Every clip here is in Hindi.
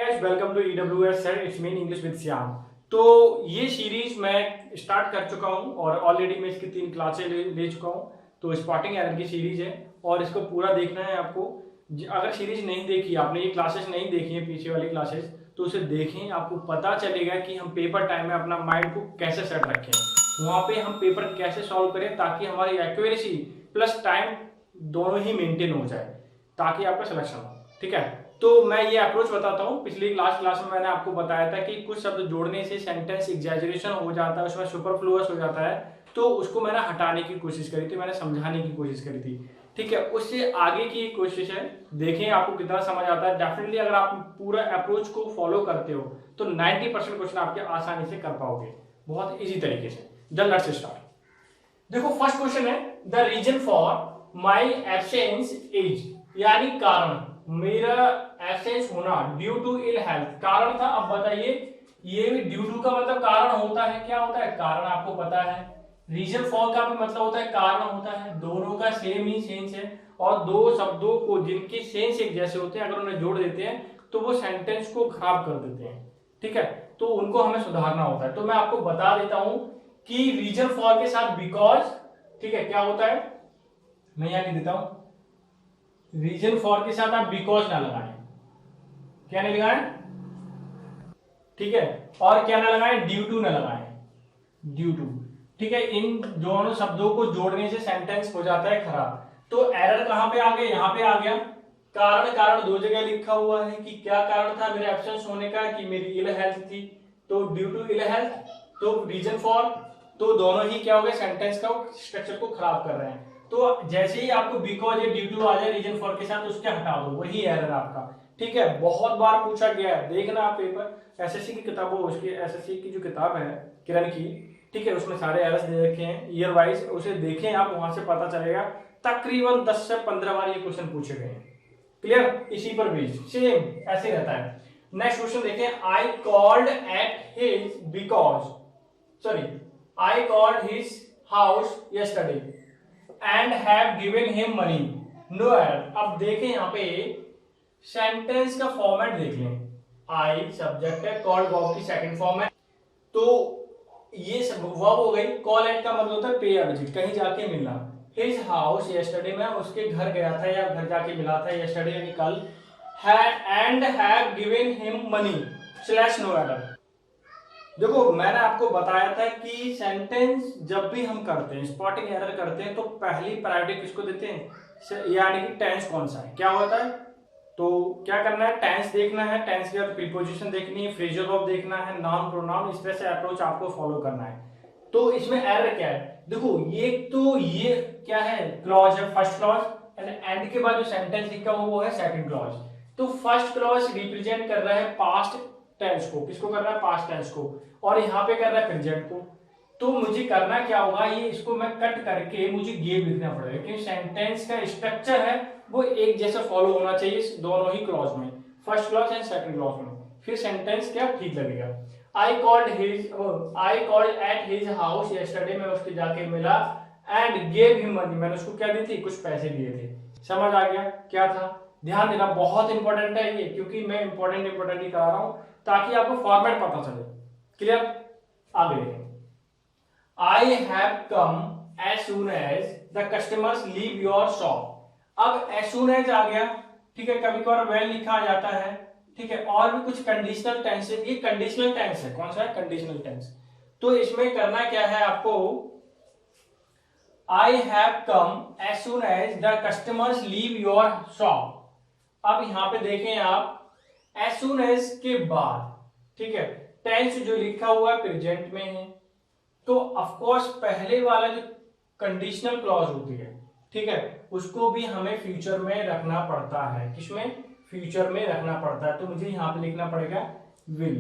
Guys, welcome to EWS sir, it's mean English with Shyam. तो ये सीरीज मैं स्टार्ट कर चुका हूँ और ऑलरेडी मैं इसकी 3 क्लासें ले चुका हूँ। तो स्पॉटिंग एरर की सीरीज है और इसको पूरा देखना है आपको। अगर सीरीज नहीं देखी, आपने ये क्लासेस नहीं देखी है पीछे वाली क्लासेस, तो उसे देखें, आपको पता चलेगा कि हम पेपर टाइम में अपना माइंड को कैसे सेट रखें, वहाँ पे हम पेपर कैसे सॉल्व करें ताकि हमारी एक्यूरेसी प्लस टाइम दोनों ही मेंटेन हो जाए, ताकि आपका सिलेक्शन हो। ठीक है, तो मैं ये अप्रोच बताता हूँ। पिछली लास्ट क्लास में मैंने आपको बताया था कि कुछ शब्द जोड़ने से सेंटेंस एग्जैजरेशन हो जाता है, उसमें सुपरफ्लुअस हो जाता है, तो उसको मैंने हटाने की कोशिश करी थी, मैंने समझाने की कोशिश करी थी। ठीक है, उससे आगे की कोशिश है, देखें आपको कितना समझ आता है। डेफिनेटली अगर आप पूरा अप्रोच को फॉलो करते हो तो 90% क्वेश्चन आपके आसानी से कर पाओगे, बहुत इजी तरीके से। चल लेट्स स्टार्ट। देखो, फर्स्ट क्वेश्चन है, the reason for my absence is, यानी कारण, मेरा एब्सेंस होना ड्यू टू इल हेल्थ, कारण था। अब बताइए, ये भी ड्यू टू का मतलब कारण होता है, क्या होता है कारण, आपको पता है। रीजन फॉर का भी मतलब होता है कारण होता है, दोनों का सेम ही सेंस है। और दो शब्दों को जिनके सेंस एक जैसे होते हैं, अगर उन्हें जोड़ देते हैं तो वो सेंटेंस को खराब कर देते हैं। ठीक है, तो उनको हमें सुधारना होता है। तो मैं आपको बता देता हूं कि रीजन फॉर के साथ बिकॉज, ठीक है, क्या होता है, मैं यहां लिख देता हूं, रीजन फॉर के साथ आप बिकॉज ना लगाएं, क्या नहीं लगाएं, ठीक है, और क्या ना लगाएं, ड्यू टू ना लगाएं, ड्यू टू। ठीक है, इन दोनों शब्दों को जोड़ने से सेंटेंस हो जाता है खराब। तो एरर कहां पे आ गया, यहां पे आ गया। कारण, कारण दो जगह लिखा हुआ है कि क्या कारण था मेरे एब्सेंस होने का, कि मेरी इल हेल्थ थी, तो ड्यू टू इल हेल्थ, तो रीजन फॉर, तो दोनों ही क्या हो गए, सेंटेंस का स्ट्रक्चर को खराब कर रहे हैं। तो जैसे ही आपको बिकॉज या ड्यू टू आ जाए रीजन फॉर के साथ, उसके हटा दो, वही एरर आपका। ठीक है, बहुत बार पूछा गया है, देखना आप पेपर एसएससी की किताबों, उसकी एसएससी की जो किताब है किरण की, ठीक है, उसमें सारे एरर्स दे रखे हैं ईयर वाइज, उसे देखें आप, वहां से पता चलेगा। तकरीबन 10 से 15 बार ये क्वेश्चन पूछे गए हैं। क्लियर, इसी पर बेस्ड सेम ऐसे रहता है। नेक्स्ट क्वेश्चन देखें, I called at his because, sorry, I called his house yesterday and have given him money, no error. अब देखें यहाँ पे सेंटेंस का फॉर्मेट देख लें, आई सब्जेक्ट है, कॉल्ड वर्ब की सेकंड फॉर्म है, तो ये सब वर्ब हो गई। कॉल एट का मतलब होता है पे विजिट, कहीं जाके मिलना। हिज हाउस यस्टरडे, मैं उसके घर गया था या घर जाके मिला था, यस्टरडे यानी कल। And have given him money slash no error. देखो, मैंने आपको बताया था कि सेंटेंस जब भी हम करते हैं, स्पॉटिंग एरर करते हैं, तो पहली प्रायोरिटी किसको देते हैं, यानी कि टेंस कौन सा है, क्या होता है। तो क्या करना है, टेंस देखना है, टेंस के बाद प्रीपोजिशन देखनी है, फ्रेजल वर्ब देखना है, नाउन प्रोनाउन, इस तरह से अप्रोच आपको फॉलो करना है। तो इसमें एरर क्या है, देखो, ये तो ये क्या है, क्लॉज है, फर्स्ट क्लॉज, एंड के बाद जो सेंटेंस लिखा हुआ वो है सेकंड क्लॉज। तो फर्स्ट क्लॉज रिप्रेजेंट कर रहा है पास्ट टेंस को, किसको कर रहा है, पास्ट टेंस को, और यहाँ पे कर रहा है प्रेजेंट को। तो मुझे करना क्या होगा, ये इसको मैं कट करके मुझे गेव लिखना पड़ेगा, क्योंकि सेंटेंस का स्ट्रक्चर है वो एक जैसा फॉलो होना चाहिए दोनों ही क्लॉज में, first clause and second clause में, फिर सेंटेंस क्या ठीक लगेगा। आई called at his house yesterday, मैं उसके जाके मिला, एंड गेव हिम मनी, मैंने उसको क्या दी थी, कुछ पैसे दिए थे। समझ आ गया क्या था, ध्यान देना, बहुत इंपॉर्टेंट है ये, क्योंकि मैं इंपॉर्टेंट ही करा रहा हूं ताकि आपको फॉर्मेट पता चले। क्लियर, आगे देखें, I have come as soon as the customers leave your shop. अब एज सून एज आ गया, ठीक है, कभी कभार वेल लिखा आ जाता है, ठीक है, और भी कुछ कंडीशनल टेंस है, ये कंडीशनल टेंस है, कौन सा है, कंडीशनल टेंस। तो इसमें करना क्या है आपको, I have come as soon as the customers leave your shop. अब यहां पे देखें आप, एज सून एज के बाद, ठीक है, टेंस जो लिखा हुआ है प्रेजेंट में है, तो ऑफ कोर्स पहले वाला जो कंडीशनल क्लॉज होती है, ठीक है, उसको भी हमें फ्यूचर में रखना पड़ता है, किसमें, फ्यूचर में रखना पड़ता है। तो मुझे यहां पे लिखना पड़ेगा विल,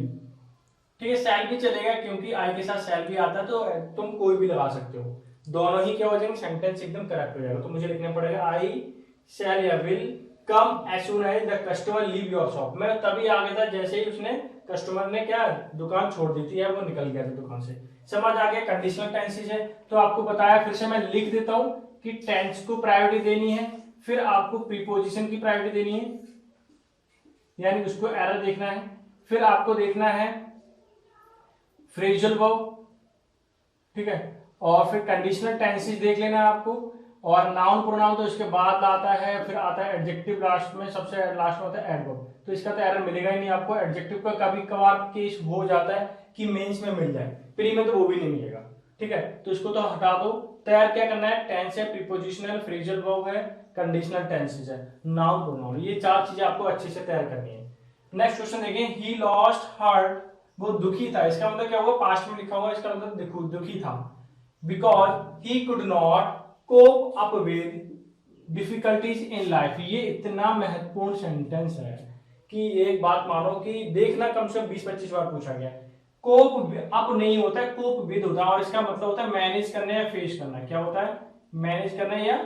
ठीक है, शैल भी चलेगा क्योंकि आई के साथ शैल भी आता है, तो तुम कोई भी लगा सकते हो, दोनों ही क्या हो जाएंगे, सेंटेंस एकदम करेक्ट हो जाएगा। तो मुझे लिखना पड़ेगा आई शैल या will come as soon as the customer leave your shop. मैं तभी आ गया था जैसे ही उसने, कस्टमर ने क्या दुकान छोड़ दी थी, वो निकल गया था दुकान से। समझ आ गया, कंडीशनल टेंसेज है। तो आपको बताया, फिर से मैं लिख देता हूं कि टेंस को प्रायोरिटी देनी है, फिर आपको प्रीपोजिशन की प्रायोरिटी देनी है, यानी उसको एरर देखना है। फिर आपको देखना है फ्रेजल वर्ब, ठीक है, और फिर कंडीशनल टेंसेस देख लेना है आपको, और नाउन प्रोनाउन तो इसके बाद आता है, फिर आता है एडजेक्टिव लास्ट में, सबसे लास्ट में होता है एडवर्ब। तो इसका तो एरर मिलेगा ही नहीं आपको। एडजेक्टिव का कभी कभार केस हो जाता है कि मेंस में मिल जाए, प्री में तो वो भी नहीं मिलेगा, ठीक है, तो इसको तो हटा दो। तैयार क्या करना है, टेंस है, प्रीपोजिशनल, फ्रेजल वर्ब है, कंडीशनल टेंसेस है, नाउन प्रोनाउन, ये चार चीजें आपको अच्छे से तैयार करनी है। नेक्स्ट क्वेश्चन देखें, ही लॉस्ट हार्ट, वो दुखी था, इसका मतलब क्या हुआ, पास्ट में लिखा हुआ, इसका मतलब दुखी था, because he could not cope up with difficulties in life. ये इतना महत्वपूर्ण सेंटेंस है कि एक बात मानो कि देखना, कम से कम 20-25 बार पूछा गया। कोप अप नहीं होता है, कोप विद होता है, और इसका मतलब होता है मैनेज करना या फेस करना। क्या होता है, मैनेज करना या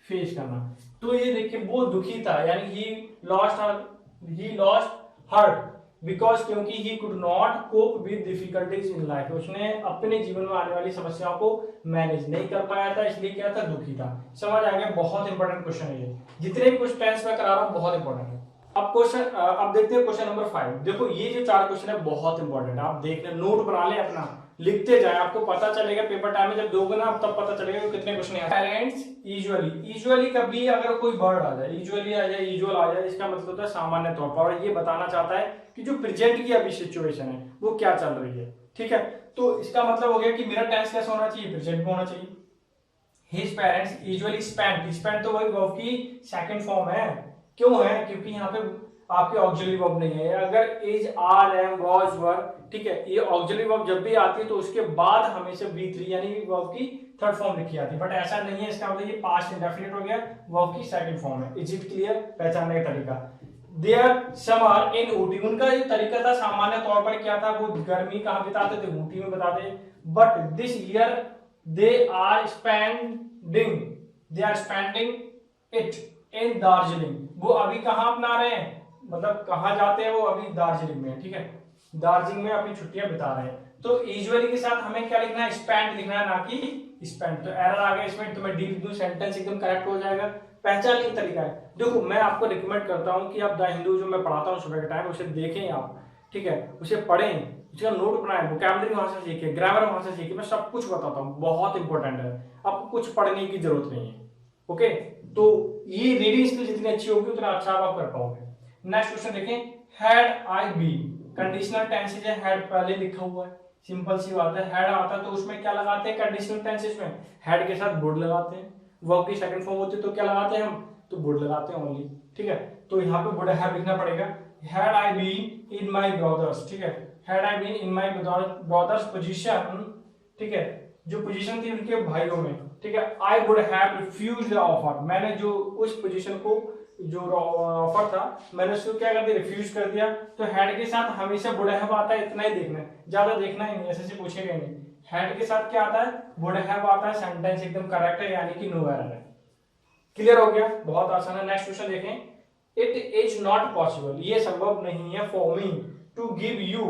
फेस करना। तो ये देखिए, वो दुखी था, यानी ही लॉस्ट हर्ट बिकॉज, क्योंकि he could not cope with difficulties in life, उसने अपने जीवन में आने वाली समस्याओं को मैनेज नहीं कर पाया था, इसलिए क्या था, दुखी था। समझ आ गया, बहुत इंपॉर्टेंट क्वेश्चन है ये, जितने भी कुछ टेंस में करा रहा हूं बहुत इंपॉर्टेंट है। अब देखते हैं क्वेश्चन नंबर 5। देखो ये जो 4 क्वेश्चन है बहुत इंपॉर्टेंट है, आप देख ले, नोट बना ले अपना, लिखते जाए, आपको पता चलेगा पेपर टाइम में जब दोगे ना तब पता चलेगा कि कितने क्वेश्चन है। पेरेंट्स यूजुअली कभी अगर कोई वर्ड आ जाए, यूजुअली आ जाए, यूजुअल आ जाए, इसका मतलब होता है सामान्य तौर पर, और ये बताना चाहता है कि जो प्रेजेंट की अभी सिचुएशन है वो क्या चल रही है, ठीक है। तो इसका मतलब हो गया कि मेरा टेंस कैसा होना चाहिए, प्रेजेंट में होना चाहिए। हिज पेरेंट्स यूजुअली स्पेंट तो वही वर्ब की सेकंड फॉर्म है, क्यों है, क्योंकि यहाँ पे आपके ऑक्सिलरी वर्ब नहीं है। अगर इज, आर, एम, वाज, वर, ठीक है, ये ऑक्सिलरी वर्ब जब भी आती है तो उसके बाद हमेशा V3 यानी वर्ब की थर्ड फॉर्म लिखी आती है, बट ऐसा नहीं है। इसका मतलब ये पास्ट इंडेफिनिट हो गया, वर्ब की सेकंड फॉर्म है। इज इट क्लियर, पहचानने का तरीका। देयर समर इन ऊटी, उनका जो तरीका था सामान्य तौर पर क्या था, वो गर्मी कहाँ बिताते थे, ऊटी में बिताते। But this year they are spending it in Darjeeling, वो अभी कहाँ अपना रहे हैं, मतलब कहाँ जाते हैं वो, अभी दार्जिलिंग में, ठीक है, दार्जिलिंग में अपनी छुट्टियां बिता रहे हैं। तो यूजुअली के साथ हमें क्या लिखना है, स्पेंड लिखना है, ना कि स्पेंड। तो एरर आ गया इसमें, तो मैं डी लिख दूं, सेंटेंस एकदम करेक्ट हो जाएगा। पहचानने का तरीका है, देखो मैं आपको रिकमेंड करता हूं कि आप द हिंदू जो मैं पढ़ाता हूं सुबह के टाइम, उसे देखें आप, ठीक है, उसे पढ़ें, उसका नोट बनाएं, वोकैबुलरी वहां से सीखें, ग्रामर वहां से सीखें, मैं सब कुछ बताता हूँ, बहुत इंपॉर्टेंट है, आपको कुछ पढ़ने की जरूरत नहीं है। ओके, तो ये रीडिंग स्किल जितनी अच्छी होगी उतना अच्छा आप कर पाओगे। नेक्स्ट क्वेश्चन देखें, had I been, conditional tenses है, हैड पहले लिखा हुआ है, सिंपल सी बात है। हैड आता है तो उसमें क्या लगाते हैं, कंडीशनल टेंसेज में हैड के साथ वुड लगाते हैं। वर्ब की सेकंड फॉर्म होती है तो क्या लगाते हैं हम, तो वुड लगाते हैं ओनली, ठीक है। तो यहाँ पे वुड हैव लिखना पड़ेगा। Had I been in my brother's, ठीक है, had I been in my brother's position, ठीक है, जो पोजीशन थी उनके भाइयों में, ठीक है, I would have refused the offer, मैंने जो उस पोजीशन को, जो ऑफर था, मैंने उसको क्या कर दिया, रिफ्यूज कर दिया। तो हेड के साथ हमेशा वुड हैव आता है, इतना ही देखना है, ज्यादा देखना ही नहीं, ऐसे से पूछेगा नहीं। हेड के साथ क्या आता है, वुड हैव आता है, सेंटेंस एकदम करेक्ट है, यानी कि नो एरर है। क्लियर हो गया, बहुत आसान है। नेक्स्ट क्वेश्चन देखें, इट इज नॉट पॉसिबल, ये संभव नहीं है, for me to give you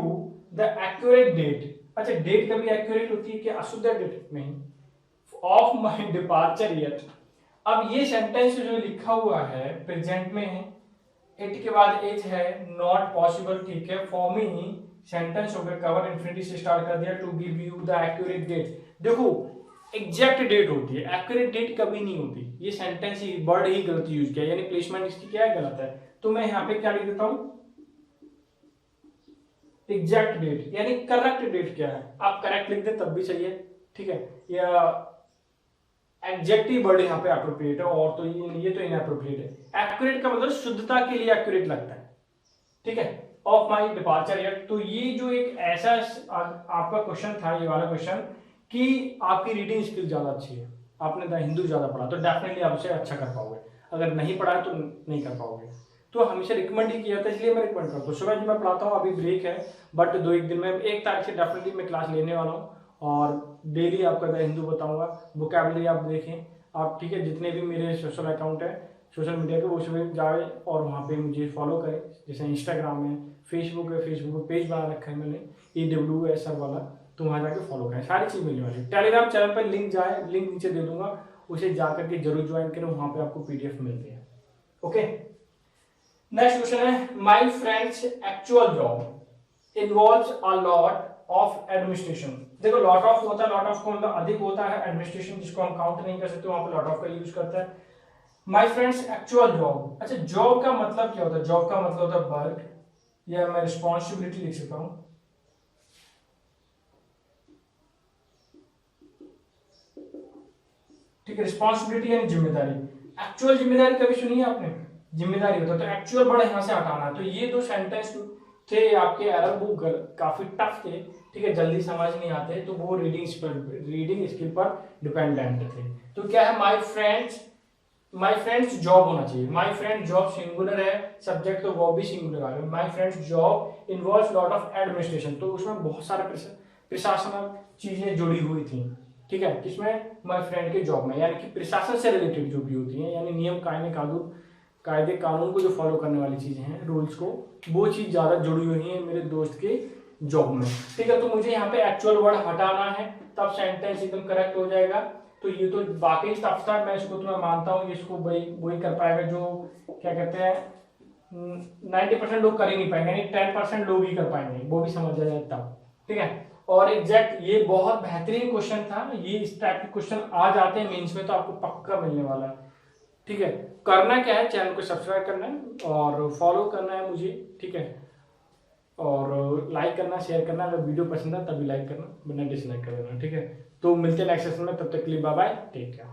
the accurate date. अच्छा, डेट कभी एक्यूरेट होती है क्या, अशुद्ध डेट नहीं, ऑफ माई डिपार्चर येट। अब ये सेंटेंस जो लिखा हुआ है प्रेजेंट में है, इट के बाद एज है, नॉट पॉसिबल, ठीक है, फॉर मी सेंटेंस हो गया, कवर इन्फिनिटी से स्टार्ट कर दिया, to give you the accurate date. देखो एग्जैक्ट डेट होती है, एक्यूरेट डेट कभी नहीं होती, ये सेंटेंस ही वर्ड ही गलत यूज किया, यानी प्लेसमेंट इसकी क्या है, गलत है। तो मैं यहाँ पे क्या लिख देता हूं, एग्जैक्ट डेट, यानी करेक्ट डेट क्या है, आप करेक्ट लिख दे तब भी सही है, ठीक है, या एग्जेक्टिव वर्ड यहाँ पे अप्रोप्रिएट है, और तो ये तो इनअप्रोप्रिएट है। एक्यूरेट का मतलब शुद्धता के लिए एक्यूरेट लगता है, ठीक है, ऑफ माई डिपार्चर येट। तो ये जो एक ऐसा आपका क्वेश्चन था, ये वाला क्वेश्चन, कि आपकी रीडिंग स्किल ज्यादा अच्छी है, आपने द हिंदू ज्यादा पढ़ा तो डेफिनेटली आप उसे अच्छा कर पाओगे, अगर नहीं पढ़ा तो नहीं कर पाओगे। तो हमेशा रिकमेंड ही किया था, इसलिए मैं रिकमेंड करता हूँ। सुबह जो मैं पढ़ाता हूँ, अभी ब्रेक है, बट 2-1 दिन में 1 तारीख से डेफिनेटली मैं क्लास लेने वाला हूँ, और डेली आपका द हिंदू बताऊंगा, वोकैबुलरी आप देखें आप, ठीक है, जितने भी मेरे सोशल अकाउंट है सोशल मीडिया के, उसमें जाए और वहाँ पे मुझे फॉलो करें, जैसे इंस्टाग्राम है, फेसबुक है, फेसबुक पे पेज बना रखा है मैंने, EWSR वाला, तो वहाँ जाके फॉलो करें, सारी चीज़ मिलने वाली है। टेलीग्राम चैनल पर लिंक जाए, लिंक नीचे दे दूंगा, उसे जाकर के जरूर ज्वाइन करें, वहाँ पे आपको PDF मिलती है। ओके, नेक्स्ट क्वेश्चन है, my friends actual job involves a lot of administration. देखो लॉट ऑफ होता है, लॉट ऑफ का मतलब अधिक होता है, एडमिनिस्ट्रेशन जिसको हम काउंट नहीं कर सकते वहां पे लॉट ऑफ का यूज करते हैं। माय फ्रेंड्स एक्चुअल जॉब, अच्छा जॉब का मतलब क्या होता है? जॉब का मतलब होता है वर्क, या मैं रिस्पॉन्सिबिलिटी लिख सकता हूं। ठीक है, रिस्पॉन्सिबिलिटी यानी जिम्मेदारी। एक्चुअल जिम्मेदारी कभी सुनी है आपने? जिम्मेदारी होता है, तो एक्चुअल बड़ा यहां से हटाना है। तो ये दो सेंटेंस थे आपके एरर बुक, काफी टफ थे, ठीक है, जल्दी समझ नहीं आते, तो वो रीडिंग स्किल पर डिपेंडेंट थे। तो क्या है, माय फ्रेंड्स जॉब होना चाहिए। माय फ्रेंड जॉब सिंगुलर है, सब्जेक्ट तो वो भी सिंगुलर आ गया। My friends job involves lot of administration, तो उसमें बहुत सारे प्रशासनिक चीजें जुड़ी हुई थी, ठीक है, किसमें? माय फ्रेंड के जॉब में, यानी कि प्रशासन से रिलेटेड जो भी होती है, यानी नियम कायदे कानून को जो फॉलो करने वाली चीजें हैं, रूल्स को, वो चीज ज्यादा जुड़ी हुई है मेरे दोस्त के जॉब में, ठीक है। तो मुझे यहाँ पे एक्चुअल वर्ड हटाना है, तब सेंटेंस एकदम करेक्ट हो जाएगा। तो ये तो वाकई टफ था, मैं इसको तुम्हें मानता हूँ, इसको वही कर पाएगा जो क्या कहते हैं 90% लोग कर ही नहीं पाएंगे, यानी 10% लोग ही कर पाएंगे, वो भी समझ आ जाए तब, ठीक है। और एग्जैक्ट ये बहुत बेहतरीन क्वेश्चन था, ये इस टाइप के क्वेश्चन आ जाते हैं मेंस में तो आपको पक्का मिलने वाला है, ठीक है। करना क्या है, चैनल को सब्सक्राइब करना है और फॉलो करना है मुझे, ठीक है, और लाइक करना, शेयर करना, अगर वीडियो पसंद है तभी लाइक करना, वरना डिसलाइक कर देना, ठीक है। तो मिलते हैं नेक्स्ट सेशन में, तब तक के लिए बाय बाय, टेक केयर।